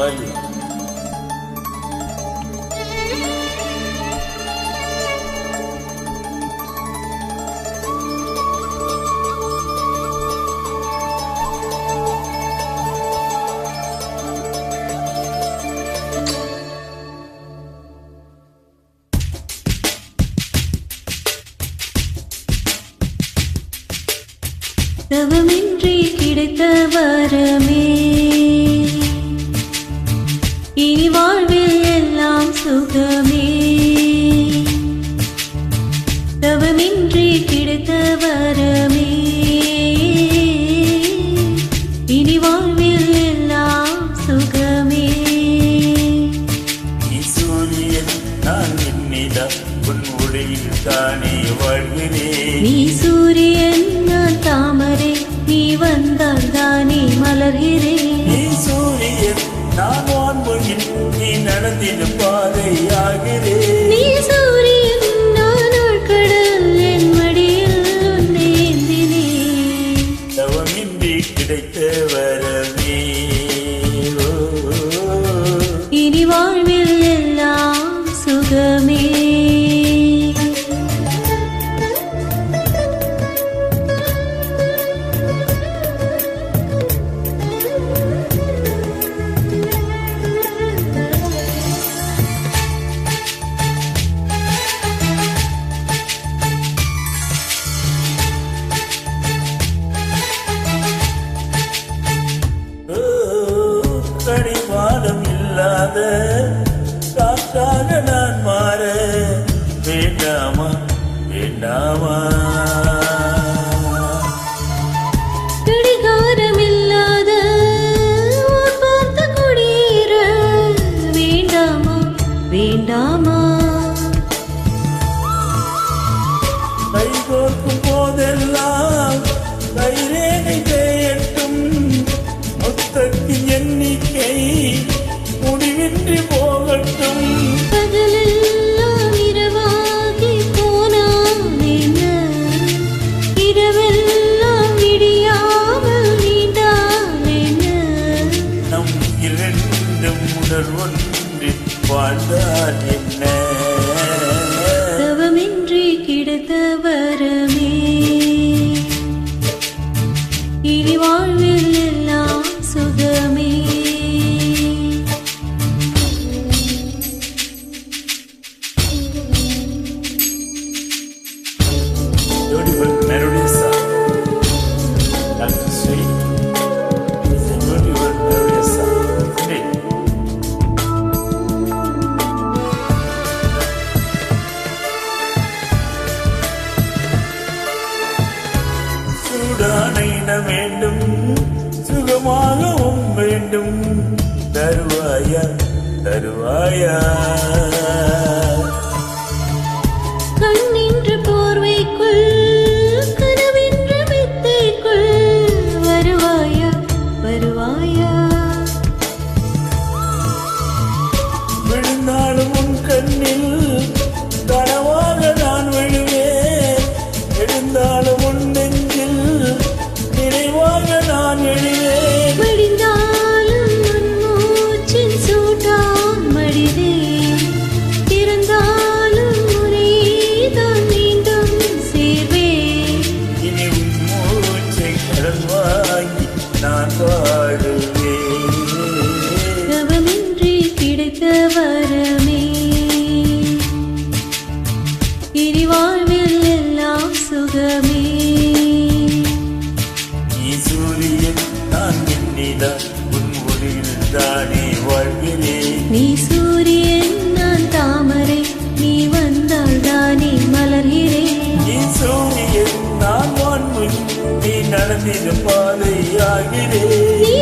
வலி. தவமின்றி கிடைத்த வரமே இனி வாழ்வில் எல்லாம் சுகமே. தவமின்றி கிடைத்த வரமே இனி வாழ்வில் எல்லாம் சுகமே. சூரியன் நான் நின்னிடா உன் ஒளியில் தானே வாழ்கிறேன். நீ சூரியன் நான் தாமரை நீ வந்தால் தானே மலர்கிறேன். நீ சூரியன் நான் வான்மொழியில் நீ நடந்திடும் பாதையாகிறேன். நீ சூரியன் நான் கடல் என் மடியில் உன்னை ஏந்தினேன். தவமின்றி கிடைத்த வரமே இனி வாழ்வில் எல்லாம் சுகமே. கடிவாளம் இல்லாத காற்றாக நான் மாற வேண்டாமா வேண்டாமா. கடிகாரம் இல்லாத பார்த்த குடியேற வேண்டாமா வேண்டாமா. கைகோர்க்கும் போதெல்லாம் கைரேகை தேயட்டும். முத்தத்தின் எண்ணிக்கை முடிவின்றி போகட்டும். பகலெல்லாம் இரவாகி போனால் என்ன, இரவெல்லாம் விடியாமல் நீண்டால் என்ன. நம் இரண்டும் உடல் ஒன்று வாழ்ந்தால் என்ன. தவமின்றி கிடைத்த வரமே இனி வாழ்வில் எல்லாம் சுகமே. Beautiful melodies song. That's sweet. It's a beautiful melodious song. Sweet. சூடான இடம் வேண்டும் சுகமாகவும் வேண்டும். தருவாயா தருவாயா. கண்ணின்ற போர்வைக்குள் கனவென்ற மெத்தைக்குள் வருவாயா வருவாயா. விழுந்தாலும் உன் கண்ணில் கனவாக நான் விழுவேன். எழுந்தாலும் உன் நெஞ்சில் நினைவாக நான் எழுவேன். வடிந்தாலும் உன் மூச்சின் சூட்டான் மடிவேன். திறந்தாலும் முறைதான் மீண்டும் சேர்வேன். இனி உன் மூச்சை கடன் வாங்கி நான் வாழுவேன். தவமின்றி கிடைத்த வரமே இனி வாழ்வில் எல்லாம் சுகமே. நீ சூரியன் நான் நின்னிடா உன் ஒளியில் தானே வாழ்கிறேன். நீ சூரியன் நான் தாமரை நீ வந்தால் தானே மலர்கிறேன். நீ சூரியன் நான் வான்மொழி நீ நடந்திடும் பாதையாகிறேன். நீ